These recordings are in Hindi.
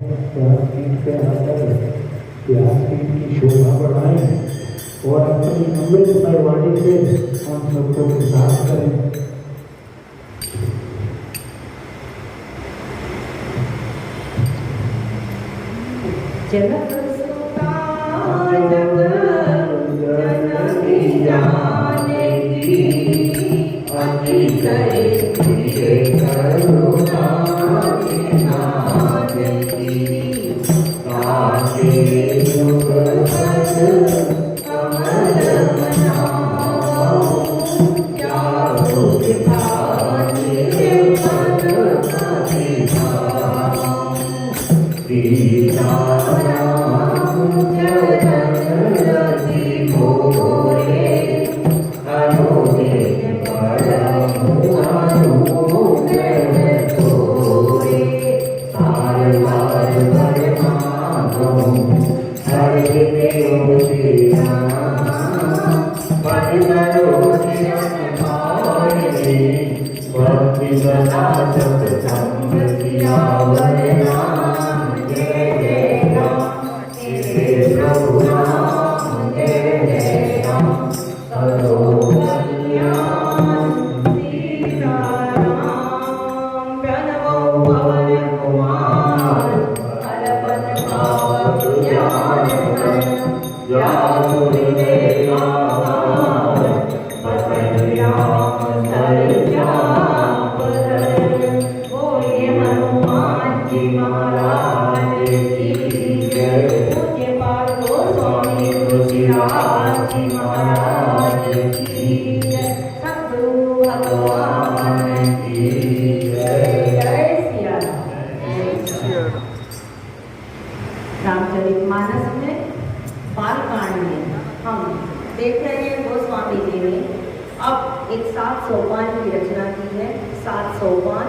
व्यासपीठ पे आकर व्यासपीठ की शोभा बढ़ाएं और अपनी अमृतमय वाणी से हम सबको प्रसाद करें। जनक सुता जननी जानकी अति करे करुणा रामचरितमानस में बालकांड में हम देख रहे हैं गोस्वामी जी ने अब एक 7 सोपान की रचना की है। 7 सोपान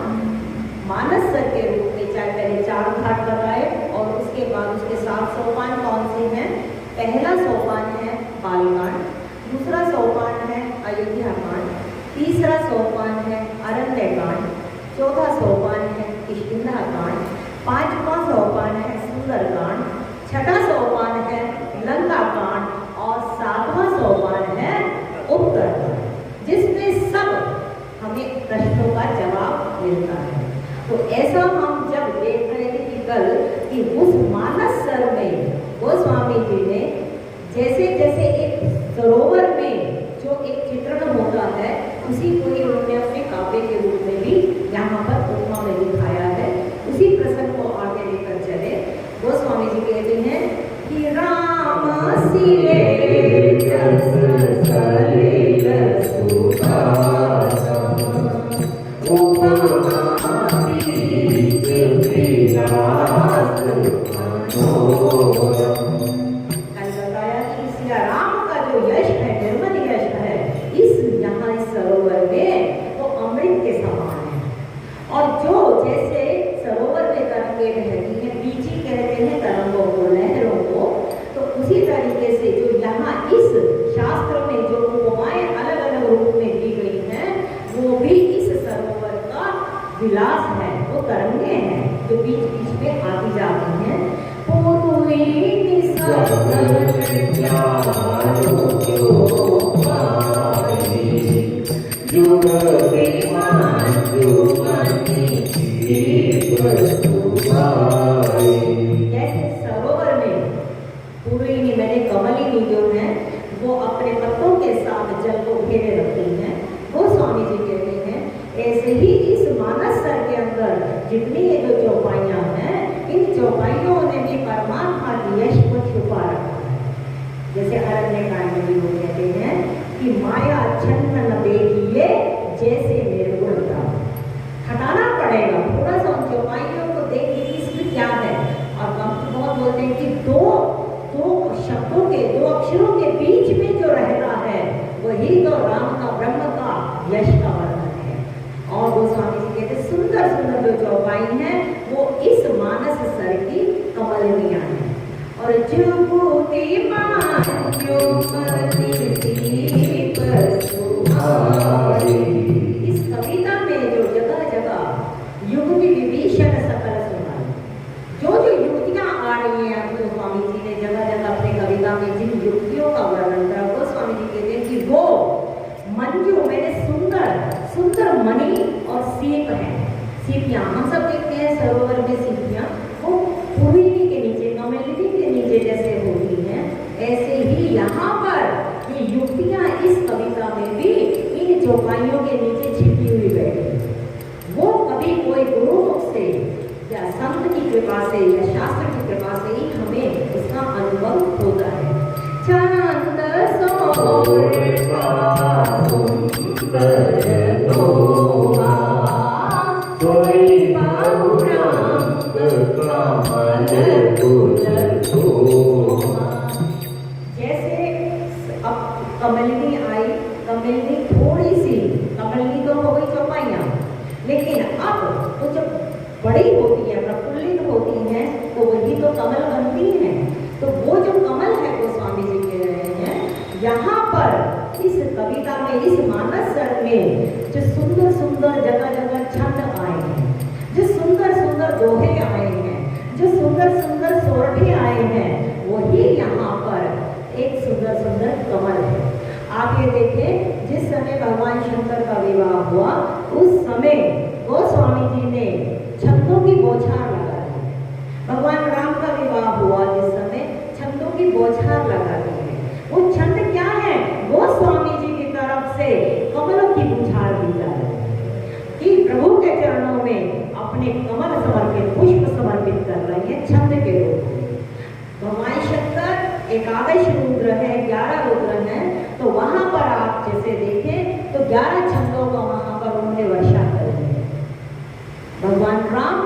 मानस सर के रूप में, चाहे पहले 4 घाट बताए और उसके बाद उसके 7 सोपान कौन से हैं। पहला सोपान है बालकांड, दूसरा सोपान है अयोध्या कांड, तीसरा सोपान है अरण्य कांड, चौथा सोपान है किष्किंधा कांड, 5वां सोपान है सुंदर कांड, 6वां सोपान है लंका कांड और 7वां सोपान है उत्तर कांड, जिसमें सब हमें प्रश्नों का जवाब मिलता है। तो ऐसा हम जब देख रहे थे कि कल कि उस मानस सर में गोस्वामी जी ने जैसे जैसे एक सरोवर में जो एक चित्रण होता है उसी को ही उन्होंने अपने काव्य के रूप में भी यहाँ पर उपमा में दिखाया है। उसी प्रसंग को आगे लेकर चले। गोस्वामी जी कहते हैं कि राम सिले विलास है, वो तरंगे हैं जो बीच बीच में आती जाती हैं। जैसे सरोवर में पूर्णिनी मैंने कमलिनी जो है वो अपने पत्तों के साथ जल को घेरे रखती हैं। वो स्वामी जी कहते हैं ऐसे ही इस मानस सर के अंदर जितनी ये जो चौपाइयां हैं, इन चौपाइयों ने भी परमात्मा की यश को छुपा रखा है। जैसे अरण्य कांड में भी वो कहते हैं कि माया छन्न न देखिए जैसे निर्गुण का, हटाना पड़ेगा थोड़ा सा उन चौपाइयों को देखिए कि इसमें क्या है। और हम बहुत बोलते हैं कि दो शब्दों के, 2 अक्षरों के बीच में जो रहता है वही तो राम का, ब्रह्म का, यश का वर्णन है। और गोस्वामी जी कहते सुंदर सुंदर जो चौपाई हैं वो इस मानस सर की कमलिनियां हैं। और जुगुति इस कविता में जो जगह जगह युग विभीषण सकल सुनाई, जो जो रही हैं अब गोस्वामी जी ने जगह जगह अपनी कविता में जिन युक्तियों का वर्णन करा, गोस्वामी जी कहते हैं कि वो मंजू मैंने सुंदर सुंदर मणि और सीप है। सीपियाँ हम सब देखते हैं सरोवर में सीपियाँ वो पूर्वी के नीचे कमलिनी के नीचे जैसे होती हैं, ऐसे ही यहाँ पर ये युक्तियाँ इस कविता में भी इन चौपाइयों के नीचे छिपी हुई बैठी। वो कभी कोई गुरुमुख से या संत की कृपा से या शास्त्र की कृपा से ही हमें इसका अनुभव होता है। चंद जैसे अब कमलिनी आई, कमलिनी थोड़ी सी कमलिनी तो हो गई चौपाइयाँ, लेकिन अब वो जब बड़ी होती है प्रफुल्लित होती हैं तो वही तो कमल बनती हैं। तो वो जो कमल है गोस्वामी जी कह रहे हैं यहाँ पर इस कविता में इस मानस सर में जो सुंदर सुंदर जगह जगह छंद आए हैं, जो सुंदर सुंदर दोहे आए हैं, जो सुंदर सुंदर सोरठे आए हैं, वही यहाँ पर एक सुंदर सुंदर कमल है। आप ये देखें जिस समय भगवान शंकर का विवाह हुआ उस समय गोस्वामी जी ने छंदों की बौछार लगा दी। भगवान राम का विवाह हुआ जिस समय छंदों की बौछार लगा दी है। वो छंद क्या है? गोस्वामी जी की तरफ से कमलों की बौछार दी जा रही है कि प्रभु के चरणों में अपने कमल समर्पित पुष्प समर्पित कर रही है छंद के रूप में। भगवान शंकर एकादश रुद्र है, 11 रुद्र हैं, तो वहां पर आप जैसे देखें तो 11 छंदों का वहां पर उन्होंने वर्षा कर दी है। भगवान राम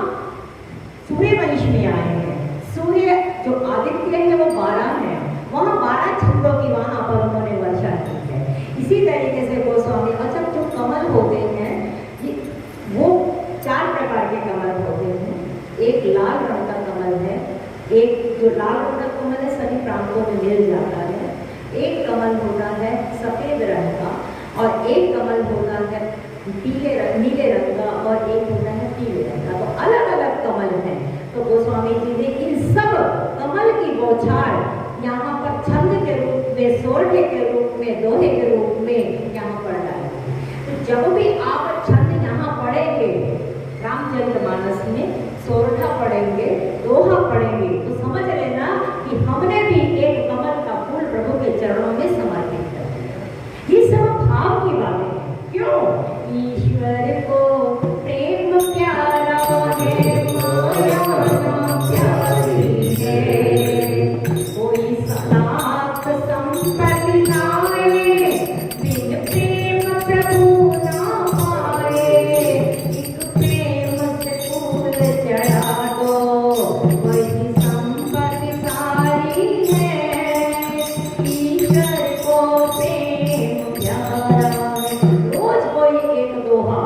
सूर्य वंश में आए हैं, सूर्य जो आदित्य है वो 12 है, वहां 12 छंदों की वहां पर उन्होंने वर्षा की है। इसी तरीके से गोस्वामी अच्छा जो कमल होते हैं वो 4 प्रकार के कमल होते हैं। एक लाल रंग का कमल है, एक जो लाल रंग का कमल है सभी प्रांतों में मिल जाता है, एक कमल होता है सफेद रंग का और एक कमल होता है नीले रंग का और एक होता है पीले रंग का। तो अलग अलग कमल हैं। तो गोस्वामी जी ने इन सब कमल की बौछार यहाँ पर छंद के रूप में, सोरठे के रूप में, दोहे के रूप में यहाँ पर डाली। तो जब भी आप छंद यहाँ पढ़ेंगे रामचरितमानस में, सोरठा पढ़ेंगे, दोहा पढ़ेंगे, तो समझ लेना कि हमने भी एक कमल का फूल प्रभु के चरणों में समर्पित कर दिया। ये सब भाव की बातें हैं। क्यों? ईश्वर को प्रेम प्यारा है, माया प्यारी है, कोई लाख संपत्ति लाए, बिन प्रेम प्रभु ना पाए। एक प्रेम से फूल चढ़ा दो, वही संपत्ति सारी है, ईश्वर को प्रेम प्यारा है। रोज कोई एक दोहा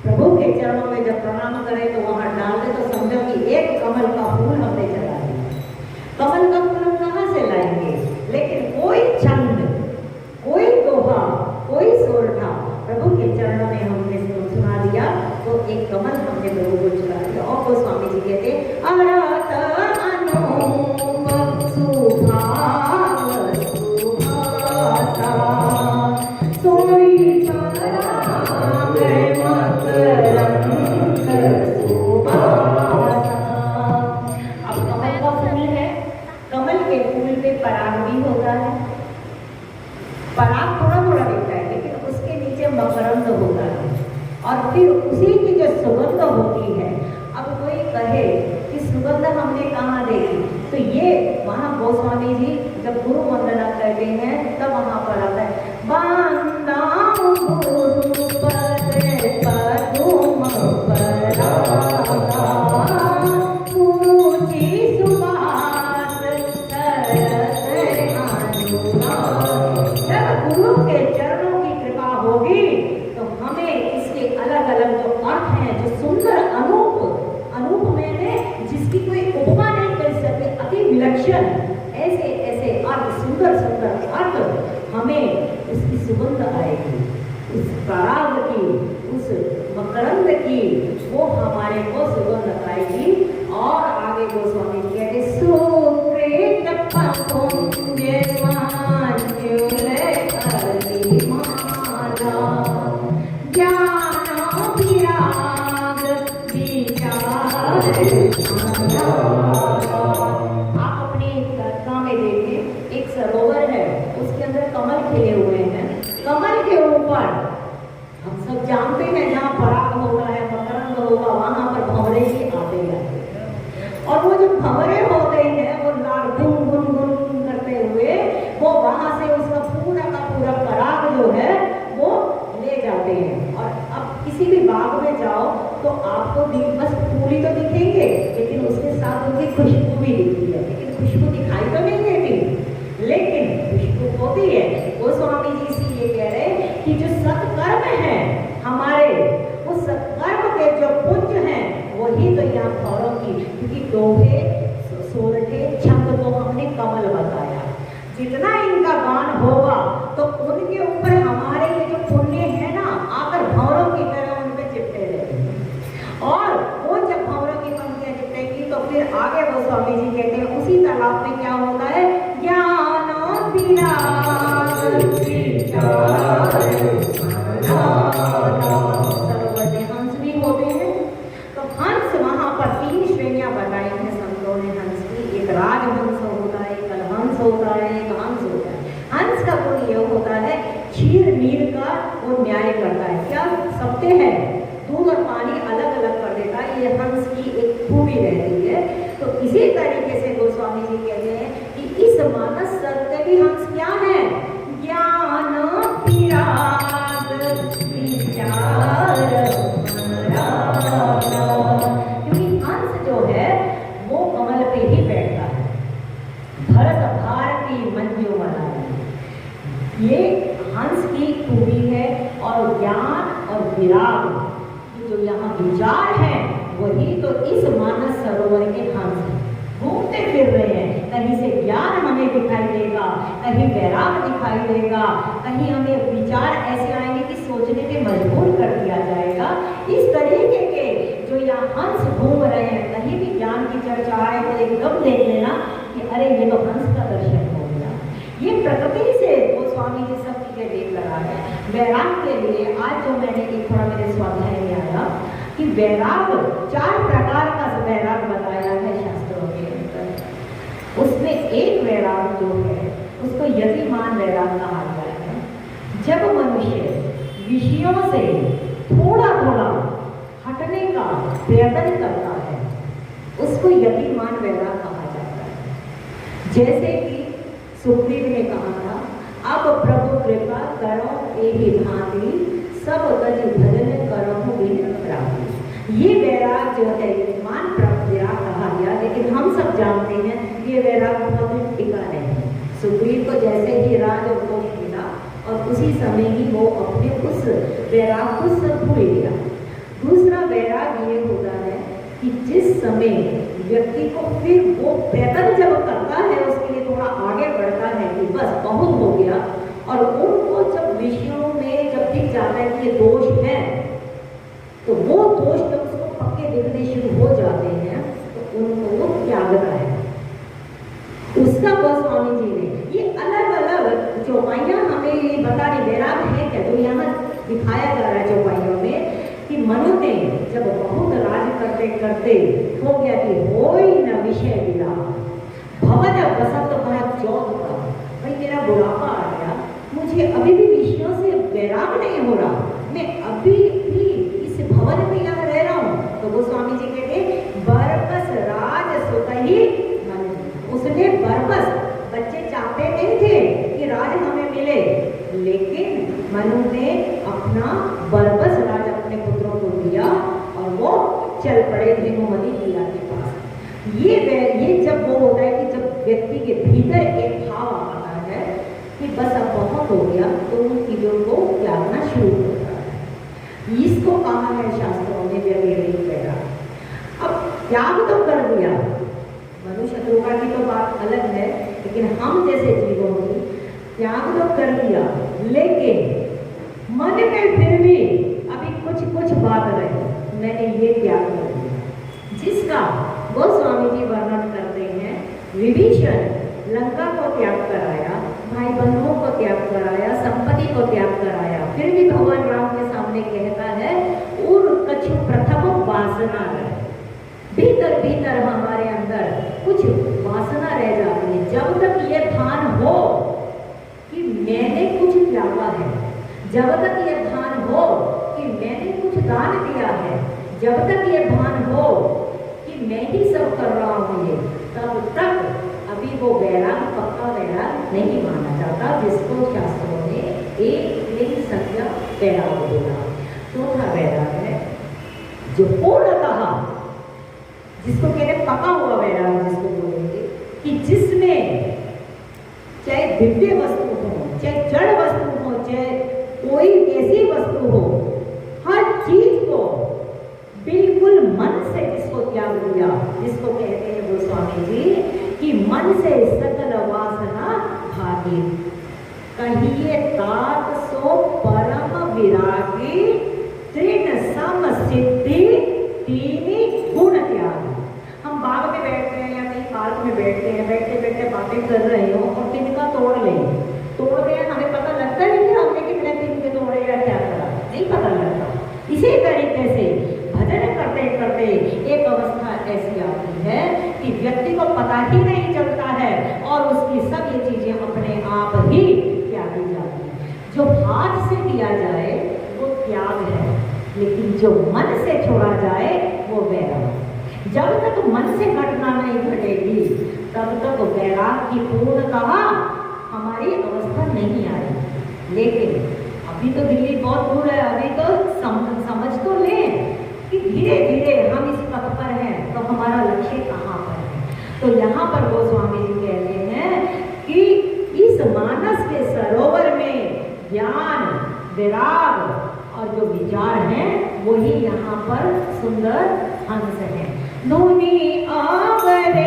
प्रभु के चरणों में जब प्रणाम करें तो वहां डाल दे तो समझो कि एक कमल का फूल हमने चढ़ा दिया। कमल का फूल हम कहाँ से लाएंगे? लेकिन कोई छंद, कोई दोहा, कोई सोरठा प्रभु के चरणों में हमने सुना दिया तो एक कमल हमने प्रभु को चढ़ा दिया। और गोस्वामी जी कहते अरत अनूप सुभाव सुभासा, सोई पराग मकरंद सुभासा। अब कमल का फूल है, कमल के फूल पे पराग भी होता है। पराग थोड़ा थोड़ा दिखता है लेकिन उसके नीचे मकरंद होता है और फिर उसी की जो सुगंध होती है। अब कोई कहे कि सुगंध हमने कहाँ देखी, तो ये वहाँ गोस्वामी जी जब गुरु वंदना करते हैं तब वहाँ पर आता है वंदा गुरु पद पदुम परागा, गुरुचि सुभाष सरस अनुराग। जब गुरु के चरणों की कृपा होगी तो हमें इसके अलग अलग जो अर्थ हैं, जो सुंदर अनूप, अनूप मैंने जिसकी कोई उपमा नहीं कर सकते, अति विलक्षण ऐसे ऐसे अर्थ, सुंदर सुंदर अर्थ हमें उसकी सुगंध आएगी, उस पराग की, उस मकरंद की, वो हमारे को सुगंध आएगी। और आगे गोस्वामी कहते विराग विचार। आप अपनी कथा में देखें, एक सरोवर है, उसके अंदर कमल खिले हुए हैं। कमल के ऊपर हम सब जानते हैं जहाँ पराग होगा है, मकरंद होगा, वहां पर भंवरे ही आते हैं। और वो जो भंवरे होते हैं वो लाल गुन गुन गुन करते हुए वो वहां से उसका पूरा का पूरा पराग जो है वो ले जाते हैं। और अब किसी भी बाग में जाओ तो आपको बस फूल ही तो दिखेंगे, लेकिन उसके साथ उनकी खुशबू भी दिखती है। लेकिन खुशबू दिखाई तो नहीं देती, लेकिन खुशबू होती है। गोस्वामी जी से ये कह रहे हैं कि जो सत्कर्म है हमारे, वो सत्कर्म के जो पुंज हैं वही तो यहाँ भौरों की, क्योंकि दोहे सोरठे छंद को हमने कमल बताया। जितना इनका गान होगा तो उनके ऊपर हमारे ये जो पुण्य है ना आकर भौरों की तरह उन पे चिपटे रहेंगे। और वो जब भौरों की पंक्तियां चिपटेगी तो फिर आगे वो स्वामी जी कहते हैं उसी तालाब में क्या होता है, ज्ञान हंस भी होते हैं। तो हंस वहां पर 3 श्रेणियां बताई हैं संतों ने हंस की। एक राजहंस होता है, एक अलहंस होता है, एक हंस होता है। हंस का गुण ये होता है क्षीर नीर का वो न्याय करता है। क्या सत्य है, दूध और पानी अलग अलग कर देता है, ये हंस की एक खूबी रहती है। तो इसी तरीके से गोस्वामी जी कहते हैं कि इस मानस सत्य भी हंस क्या है, ज्ञान विराग विचार। क्योंकि हंस जो है वो कमल पे ही बैठता है। भरत भारती मंजू मनाई, ये हंस की खूबी है। और ज्ञान और विराग जो यहाँ विचार है वही तो इस मानस सरोवर के हंस हैं। घूमते फिर रहे हैं, कहीं से ज्ञान हमें दिखाई देगा, कहीं वैराग दिखाई देगा, कहीं हमें विचार ऐसे आएंगे कि सोचने पे मजबूर कर दिया जाएगा। इस तरीके के जो यहाँ हंस घूम रहे हैं, कहीं भी ज्ञान की चर्चा आए तो एकदम देख लेना कि अरे ये तो हंस का दर्शन हो गया। ये प्रकृति से गोस्वामी जी सब चीजें देख लगा है। वैराग के लिए आज जो मैंने एक थोड़ा मेरे स्वाध्याय में आया कि वैराग 4 प्रकार का वैराग बताया है शास्त्रों के अंदर। उसमें एक वैराग जो है उसको यतिमान वैराग कहा गया है। जब मनुष्य विषयों से थोड़ा थोड़ा हटने का प्रयत्न करता है उसको यतिमान वैराग कहा जाता है। जैसे कि सुखदेव ने कहा था, अब प्रभु कृपा करो एहि भांति, सब गज भजन करो बिन प्राप्ति। ये वैराग जो है यतिमान वैराग कहा गया, लेकिन हम सब जानते हैं ये वैराग बहुत दिन टिका नहीं। सुग्रीव को जैसे ही राज उपदेश मिला और उसी समय ही वो अपने उस वैराग को सब भूल गया। दूसरा वैराग ये होता है कि जिस समय व्यक्ति को फिर वो प्रयत्न जब करता है उसके लिए थोड़ा आगे बढ़ता है कि बस बहुत हो गया, और उनको जब विषयों में जब दिख जाता है कि ये दोष है तो वो दोष जब उसको पक्के दिखने शुरू हो जाते हैं तो उनको वो त्यागता है। उसका गोस्वामी जी ने ये अलग अलग चौपाइयां हमें ये बता रही वैराग है क्या, जो यहाँ दिखाया जा रहा है चौपाइयों में कि मनु ने जब बहुत राज करते करते हो गया कि हो ही न विषय विला भवन बसंत भरत चौथ का, भाई मेरा बुढ़ापा आ गया, मुझे अभी भी विषयों से वैराग नहीं हो रहा, मैं अभी भी इस भवन में यहाँ रह रहा हूँ। तो गोस्वामी जी कहते बरबस राज सुत ही मन, उसने बरबस, बच्चे चाहते नहीं थे कि राज हमें मिले, लेकिन मनु ने अपना बरबस राज अपने पुत्रों को दिया और वो चल पड़े धेनुमती लीला के पास। ये जब वो होता है कि जब व्यक्ति के भीतर एक भाव आता है कि बस अब बहुत हो गया तो उन चीजों को त्यागना शुरू होता है। इसको कहा है शास्त्रों में व्यवहारिक वैराग। अब त्याग तो कर दिया, मनुष्य शत्रुघ्न की तो बात अलग है, लेकिन हम जैसे जीवों की त्याग तो कर दिया, लेकिन मन में फिर भी अभी कुछ बात रही, मैंने ये त्याग कर दिया, जिसका गोस्वामी जी वर्णन करते हैं। विभीषण लंका को त्याग कराया, भाई बंधुओं को त्याग कराया, संपत्ति को त्याग कराया, फिर भी भगवान राम के सामने कहता है उर कछु कुछ वासना रह जाती है। जब तक ये भान हो कि मैंने कुछ त्यागा है, जब तक ये भान हो कि मैंने कुछ दान दिया है, जब तक ये भान हो कि मैं ही सब कर रहा हूँ ये, तब तक अभी वो वैराग पक्का वैराग नहीं माना जाता, जिसको शास्त्रों ने एक लिंग संज्ञा वैराग बोला। चौथा वैराग है जो पूर्णतः, जिसको कहते पका हुआ वैराग जिसको बोलेंगे, कि जिसमें चाहे दिव्य वस्तु हो, चाहे जड़ वस्तु हो, चाहे कोई ऐसी वस्तु हो, हर चीज को बिल्कुल मन से जिसको त्याग दिया, जिसको कहते हैं गोस्वामी जी कि मन से सकल वासना भागी, कहिए तात सो परम विरागी, तृण सम सिद्धि तीनी गुण त्यागी। हम बाग में बैठते हैं या कहीं पार्क में बैठते हैं, बैठते बैठते बातें कर रहे हो और तिनका तोड़ दें, हमें पता लगता है कि हमने कितने तिनके तोड़े या क्या करा, नहीं पता लगता। इसी तरीके से भजन करते करते एक अवस्था ऐसी आती है कि व्यक्ति को पता ही नहीं चलता है और उसकी सब ये चीजें अपने आप ही त्यागी जाती है। जो हाथ से किया जाए वो त्याग है, लेकिन जो मन से छोड़ा जाए वो वैराग। जब तक मन से घटना नहीं घटेगी तब तक वैराग की पूर्णतः हमारी अवस्था नहीं आई। लेकिन अभी तो दिल्ली बहुत दूर है, अभी तो समझ तो लें कि धीरे धीरे हम इस पथ पर हैं, तो हमारा लक्ष्य कहाँ पर है। तो यहाँ पर गोस्वामी जी कहते हैं कि इस मानस के सरोवर में ज्ञान, विराग और जो विचार हैं वही यहाँ पर सुंदर हंस है। धुनी आवरे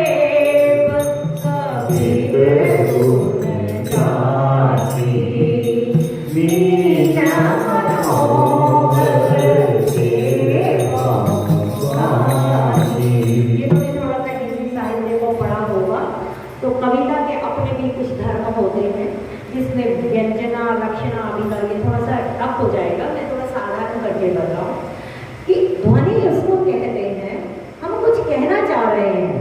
तो कविता के अपने भी कुछ धर्म होते हैं जिसमें व्यंजना लक्षणा अभिधा, ये थोड़ा सा टफ हो जाएगा, मैं थोड़ा साधारण करके बताऊं कि ध्वनि उसको कहते हैं, हम कुछ कहना चाह रहे हैं,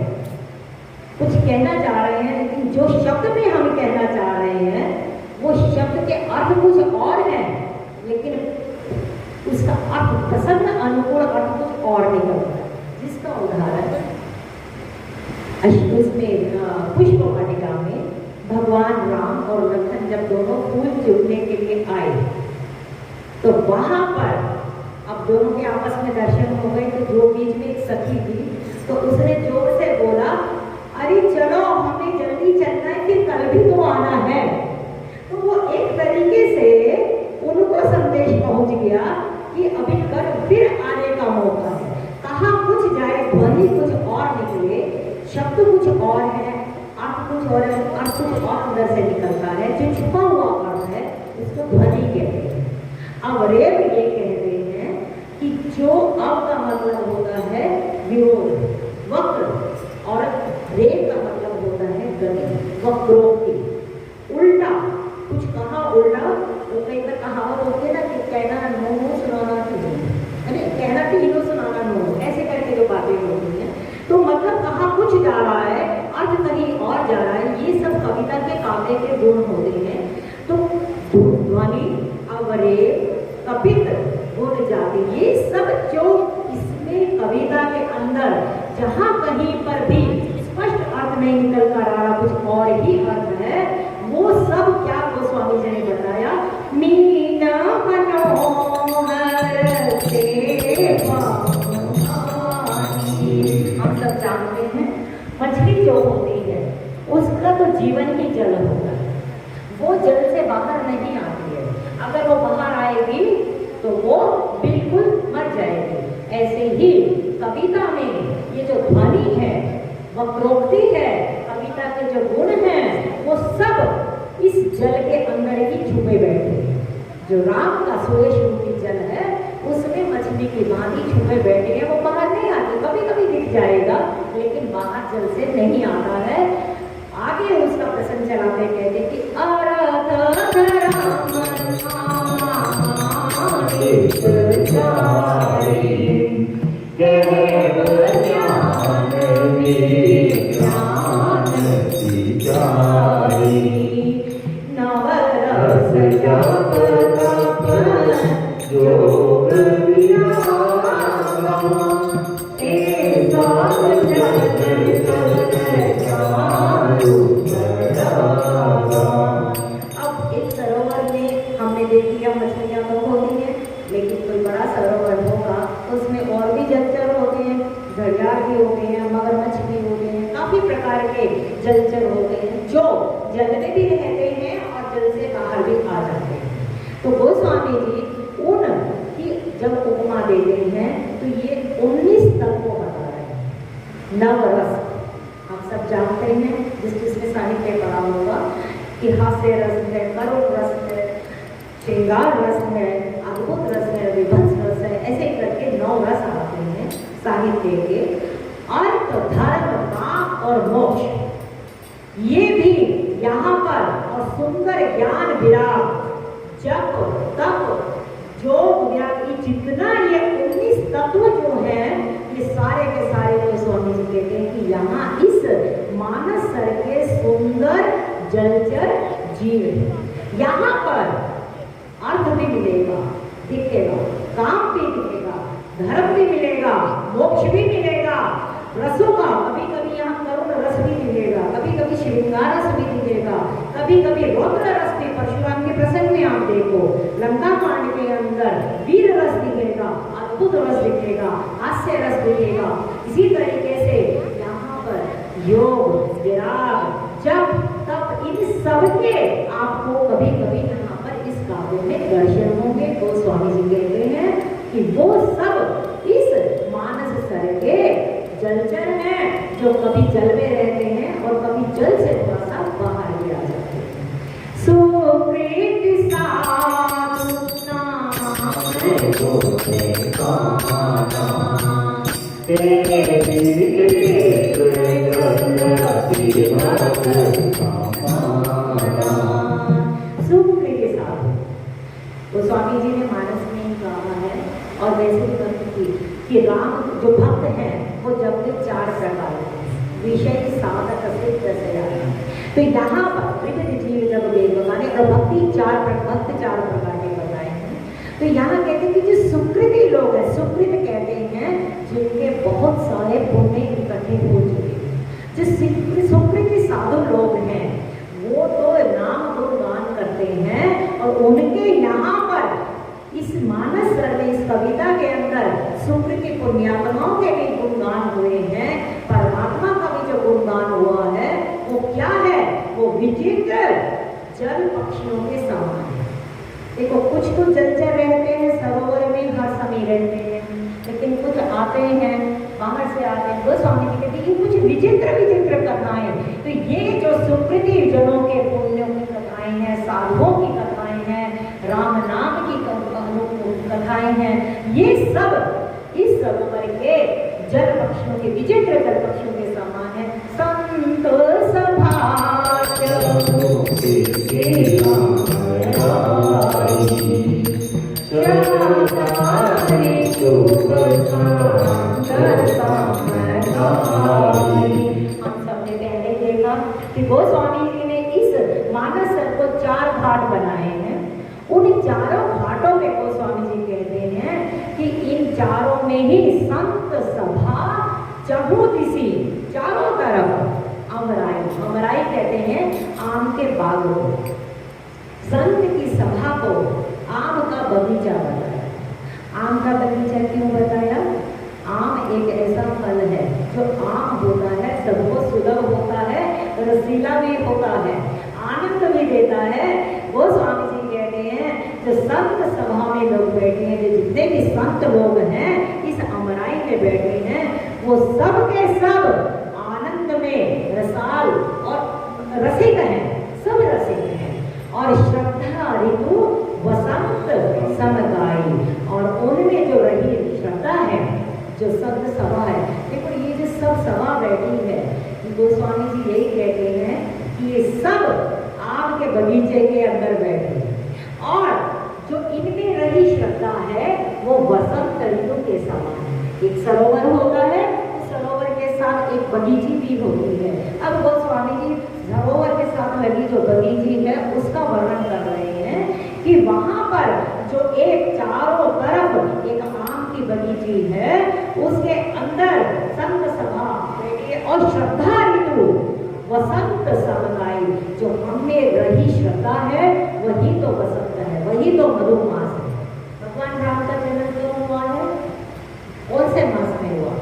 लेकिन जो शब्द में हम कहना चाह रहे हैं वो शब्द के अर्थ कुछ और है, लेकिन उसका अर्थ प्रसन्न अनुकूल अर्थ कुछ और निकलता है। जिसका उदाहरण उसमें पुष्प वाटिका में भगवान राम और लखन जब दोनों फूल चुनने के लिए आए, तो वहां पर अब दोनों के आपस में दर्शन हो गए, तो जो बीच में एक सखी थी तो उसने जोर से बोला, अरे चलो हमें जल्दी चलना है, फिर कल भी तो आना है। तो वो एक तरीके से उनको संदेश पहुंच गया कि अभी कल फिर आने का मौका है। कहाँ कुछ जाए, ध्वनि कुछ और निकले, शब्द कुछ और है, अर्थ कुछ और है, अर्थ कुछ और अंदर से निकलता है, जो छुपा हुआ अर्थ है उसको ध्वनि कहते हैं। अब रेव ये कहते हैं कि जो अब का मतलब होता है विरोध, वक्र, और रेव का मतलब होता है गति, वक्रोक्ति, उल्टा, कुछ कहा उल्टा। तो कई बार कहावत होती है ना कि कहना नो सुनाना तीनों, अरे कहना तीनों सुनाना नो, ऐसे करके जो बातें होती हैं, तो मतलब कहाँ कुछ जा रहा है, अर्थ कहीं और जा रहा है। ये सब कविता के काव्य के गुण होते हैं। तो ध्वनि, अवरेव, कपित, गुण जाति, ये सब जो इसमें कविता के अंदर जहाँ कहीं पर भी स्पष्ट अर्थ नहीं निकल कर आ रहा, कुछ और ही अर्थ है, वो सब क्या गोस्वामी जी ने बताया, मीना मनोहर से हम सब जानते हैं मछली जो होती है उसका तो जीवन ही जल होता है, वो जल से बाहर नहीं आती है। अगर वो बाहर आएगी तो वो बिल्कुल मर जाएगी। ऐसे ही कविता में ये जो ध्वनि है, वक्रोक्ति है, कविता के जो गुण हैं, वो सब इस जल के अंदर ही छुपे बैठे हैं। जो राम का सुरेश रूपी जल है उसमें मछली की भांति छुपे बैठे हैं, वो बाहर नहीं आती, कभी कभी दिख जाएगा लेकिन बाहर जल से नहीं आता है। आगे उसका प्रसंग चलाते कहते कि अर्थ के जलचर होते हैं जो जल में भी रहते हैं और जल से बाहर भी आ जाते हैं। तो गोस्वामी जी उन की जब उपमा देते हैं तो ये 19 तत्व बता रहे हैं। नवरस हम सब जानते हैं, जिसमें साहित्य पढ़ा होगा कि हास्य रस है, करुण रस है, श्रृंगार रस है, अद्भुत रस है, विभत्स रस है, ऐसे करके 9 रस आते हैं साहित्य के। अर्थ, धर्म, काम और मोक्ष ये भी यहाँ पर, और सुंदर ज्ञान विराग, जप, तप, योग, व्याधि, जितना ये 19 तत्व जो है ये सारे के सारे जो स्वामी जी कहते हैं कि यहाँ इस मानस सर के सुंदर जलचर जीव है। यहाँ पर अर्थ भी मिलेगा, दिखेगा, काम भी दिखेगा, धर्म भी मिलेगा, मोक्ष भी मिलेगा, रसों का कभी कभी यहाँ करुण रस भी मिलेगा, कभी कभी श्रृंगार रस भी मिलेगा, कभी कभी रौद्र रस भी। परशुराम के प्रसंग में आप देखो, लंका कांड के अंदर वीर रस दिखेगा, अद्भुत रस दिखेगा, हास्य रस दिखेगा। इसी तरीके से यहाँ पर योग, विराग, जप, तप, इन सबके आपको कभी कभी यहाँ पर इस काव्य में दर्शन होंगे। तो स्वामी जी कहते हैं कि वो सब इस मानस सर के जलचर हैं जो कभी जल में रहते हैं और कभी जल से थोड़ा सा बाहर भी आ जाते हैं। सुकृत साधु तो स्वामी जी ने मानस में ही कहा है, और वैसे भी कहते कि राम जो भक्त हैं वो जब भी 4 प्रकार के विषय, साधक, सिद्ध, दशया। तो यहाँ पर विविध जीव जब वेद बताने और भक्ति 4 प्रकार के बताए हैं। तो यहाँ कहते हैं कि जो सुकृति लोग हैं, सुकृत कहते हैं जिनके बहुत सारे पुण्य इकट्ठे हो चुके हैं, जो सुकृति साधु लोग हैं वो तो नाम गुणगान करते हैं, और उनके यहाँ पर इस मानस सर में, इस कविता के अंदर सुकृति पुण्यात्माओं के भी गुणगान हुए हैं। परमात्मा का भी जो गुणगान हुआ है वो क्या है, वो विचित्र जल पक्षियों के समान है। देखो कुछ तो जलचर रहते हैं, सरोवर में हर समय रहते हैं, लेकिन कुछ आते हैं, बाहर से आते हैं। वो स्वामी जी कहते हैं कुछ विचित्र कथाएं। तो ये जो सुकृति जनों के पुण्यों की कथाएं हैं, साधुओं की कथाएं हैं, राम नाम की कथाएं हैं, ये सब इस सरोवर के जल पक्षियों के, विचित्र जल पक्षियों के समान है। संत हम सबने पहले देखा कि गोस्वामी जी ने इस मानस सर को 4 घाट बनाए हैं। उन चारों घाटों में गोस्वामी जी कहते हैं कि इन चारों में ही संत सभा चहुदिशी, चारों तरफ अमराई, अमराई कहते हैं आम के बाग को, संत की सभा को आम का बगीचा बताया। आम का बगीचा क्यों बताया? आम एक ऐसा फल है जो आम होता है, सबको सुलभ होता है, रसीला भी होता है, आनंद भी देता है। वो स्वामी जी कहते हैं जो संत सभा में लोग बैठे हैं, जो जितने भी संत लोग हैं इस अमराई में बैठे हैं, वो सब के सब आनंद में रसाल और रसिक हैं, सब रसिक हैं। और श्रद्धा ऋतु वसंत समगाई, और उनमें जो रही श्रद्धा है, जो संत सभा है। देखो ये जो सब सभा बैठी है, गोस्वामी जी यही कहते हैं कि ये सब आम के बगीचे के अंदर बैठे हैं, और जो इनमें रही श्रद्धा है वो वसंत ऋतु के समान है। एक सरोवर होता है, सरोवर के साथ एक बगीची भी होती है। अब गोस्वामी जी सरोवर के साथ लगी जो बगीची है उसका वर्णन कर रहे हैं कि वहां पर जो एक चारों तरफ एक आम की बगीची है, उसके अंदर संत सभा बैठी और श्रद्धा ऋतु वसंत समगाई, जो हमें रही श्रद्धा है वही तो वसंत है, वही तो मधुमास है। भगवान राम का जन्म क्यों हुआ है? कौन से मास में हुआ?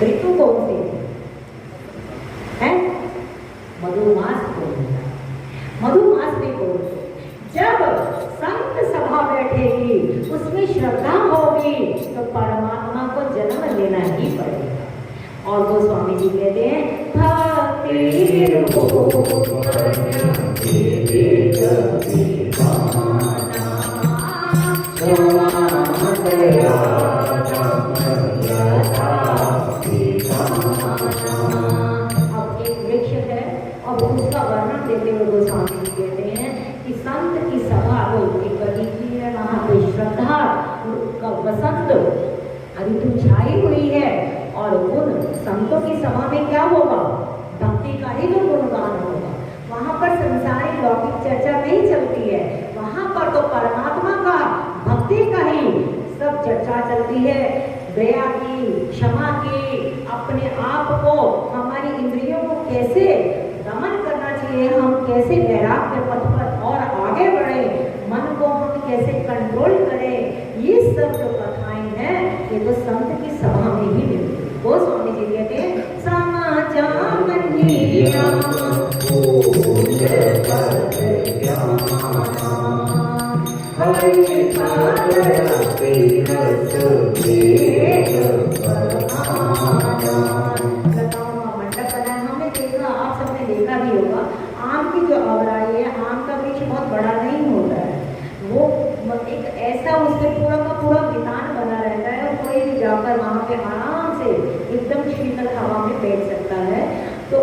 ऋतु कौन सी? स्वामी जी कहते हैं भक्ति अब एक वृक्ष है और उसका वर्णन देते हुए गोस्वामी जी कहते हैं कि संत की सभा कोई बनी की है, वहां पे श्रद्धा का वसंत ऋतु छाई हुई है और उन संतों की सभा में क्या होगा, भक्ति का ही तो गुणगान होगा। वहां पर संसारी लौकिक चर्चा नहीं चलती है, वहां पर तो परमात्मा का भक्ति का ही सब चर्चा चलती है। दया की, क्षमा की, अपने आप को, हमारी इंद्रियों को कैसे दमन करना चाहिए, हम कैसे वैराग्य पथ पर और आगे बढ़े, मन को हम कैसे कंट्रोल करें, ये सब जो कथाएं हैं ये तो संत की सभा में ही मिलती है। वो स्वामी जी कहते हैं आप सबने देखा भी होगा, आम की जो अवराई है, आम का वृक्ष बहुत बड़ा नहीं होता है, वो एक ऐसा उसके पूरा का पूरा वितान बना रहता है और कोई भी जाकर वहां पे आराम से एकदम शीतल हवा में बैठ सकता है। तो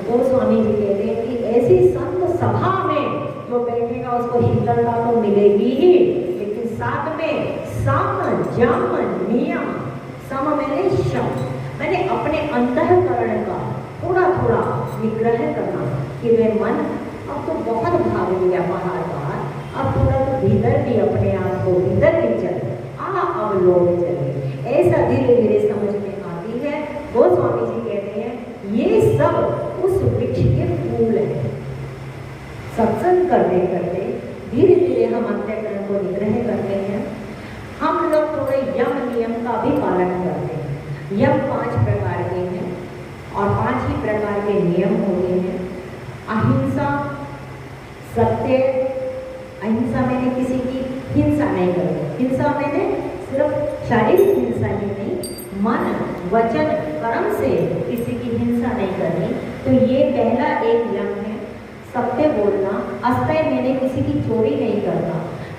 गोस्वामी जी कहते हैं कि ऐसी संत सभा में जो बैठेगा उसको शीतलता तो मिलेगी ही, लेकिन साथ में सम जम नियम, सम मैंने शम, मैंने अपने अंतःकरण का थोड़ा थोड़ा निग्रह करना कि वे मन अब तो बहुत भाग लिया बाहर बाहर, अब थोड़ा तो भीतर भी अपने आप को भीतर भी चले, अब लोग चले, ऐसा धीरे धीरे समझ में आती है। गोस्वामी जी कहते हैं ये सब उस वृक्ष के फूल हैं। सत्संग करते करते धीरे धीरे हम अंतःकरण को निग्रह करते हैं। हम लोग थोड़े यम नियम का भी पालन करते हैं। यम 5 प्रकार के हैं और 5 ही प्रकार के नियम होते हैं। अहिंसा, सत्य, अहिंसा मैंने किसी की हिंसा नहीं करनी, हिंसा मैंने सिर्फ शारीरिक हिंसा ही नहीं, मन वचन कर्म से किसी की हिंसा नहीं करनी, तो ये पहला एक यम है। सत्य बोलना, अस्तय मैंने किसी की चोरी नहीं करना,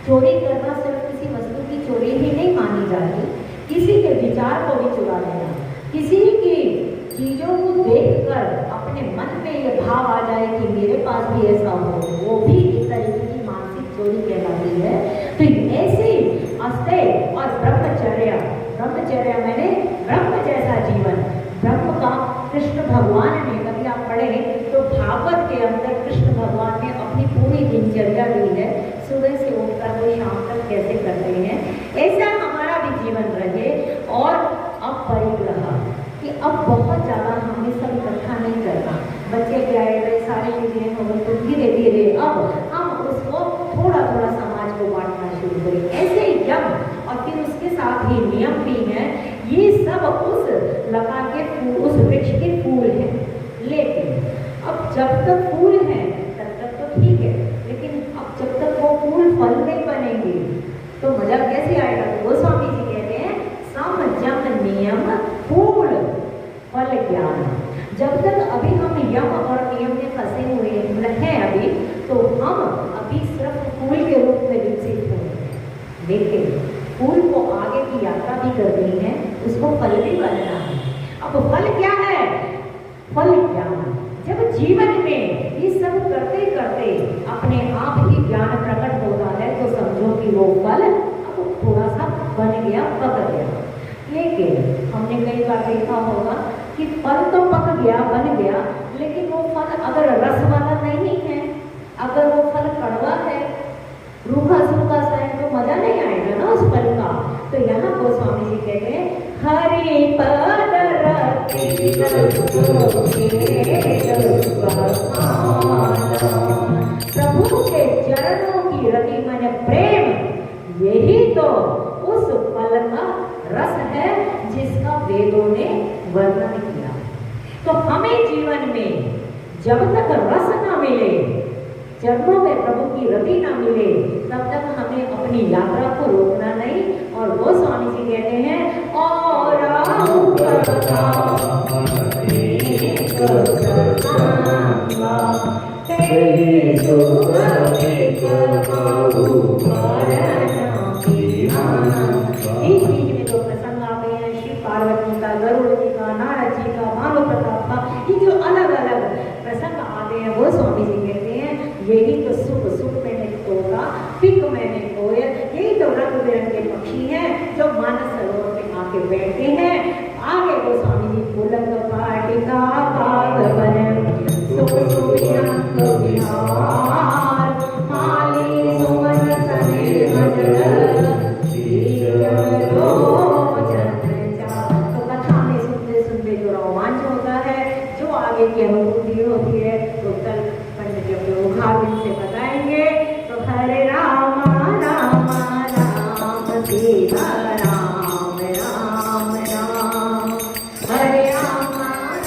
चोरी करना सिर्फ किसी वस्तु की चोरी ही नहीं मानी जाती, किसी के विचार को भी चुरा लेना, किसी की चीजों को देखकर अपने मन में ये भाव आ जाए कि मेरे पास भी ऐसा हो, वो भी एक तरीके की मानसिक चोरी कहलाती है। तो ऐसे अस्तय और ब्रह्मचर्य, ब्रह्मचर्य मैंने ब्रह्म जैसा जीवन, ब्रह्म का कृष्ण भगवान ने, कभी आप पढ़े तो भागवत के अंदर कृष्ण भगवान ने अपनी पूरी दिनचर्या दी है, सुबह से उठकर वो शाम तक कैसे करते हैं, ऐसा हमारा भी जीवन रहे। और अब परिग्रह कि अब बहुत ज़्यादा हमें सब इकट्ठा नहीं करना, बच्चे के आए गए सारी चीज़ें हो गई, तो धीरे धीरे अब हम उसको थोड़ा थोड़ा समाज को बांटना शुरू करें, ऐसे यम और फिर उसके साथ ही नियम भी हैं। ये सब उस लता के फूल, उस वृक्ष के फूल हैं। लेकिन अब जब तक फूल हैं तब तक तो ठीक है, लेकिन अब जब तक वो फूल फल नहीं बनेंगे तो मजा कैसे आएगा। गोस्वामी जी कहते हैं सम जम नियम फूल फल ज्ञान। जब तक अभी हम यम और नियम में फंसे हुए हैं अभी, तो हम अभी सिर्फ फूल के रूप में विकसित होंगे। लेकिन फूल को आगे की यात्रा भी करनी है, उसको फल भी बनना है। अब फल क्या है, फल ज्ञान। जब जीवन में ये सब करते करते अपने आप ही ज्ञान प्रकट होता है, तो समझो कि वो फल अब थोड़ा सा बन गया, पक गया। लेकिन हमने कई बार देखा होगा कि फल तो पक गया, बन गया, लेकिन वो फल अगर रस वाला नहीं है, अगर वो फल कड़वा है, रूखा सूखा सा है, तो मजा नहीं आएगा ना उस फल का। तो यहाँ गोस्वामी जी कहते हैं हरि पद प्रभु के चरणों की रति मन प्रेम, यही तो उस फल का रस है जिसका वेदों ने वर्णन किया। तो हमें जीवन में जब तक रस ना मिले, चरणों में प्रभु की रति ना मिले, तब तक हमें अपनी यात्रा को रोकना नहीं। और वो स्वामी जी कहते हैं और सही सुख में कबहू मरण पीवाना। बीच बीच में जो प्रसंग आ गए हैं शिव पार्वती का, गरुड़ जी का, नारद जी का, मानव प्रताप का, ये जो अलग अलग प्रसंग आते हैं वो स्वामी जी कहते हैं यही तो सुख सुख में नहीं तोता, पिक में नहीं कोयल, यही तो रंग बिरंगे पक्षी हैं जो मानस सरोवर में आके बैठते हैं। आगे वो स्वामी जी पुलक पाटिका पाद बन सुख सुख विहार माली सुमन सने भजन तो कथा में सुनते सुनते जो रोमांच होता है, जो आगे की अनुभूति होती है तो कल पंडित जी अपने मुखारबिंद से बताएंगे। तो हरे राम राम राम सीता राम राम राम हरे राम राम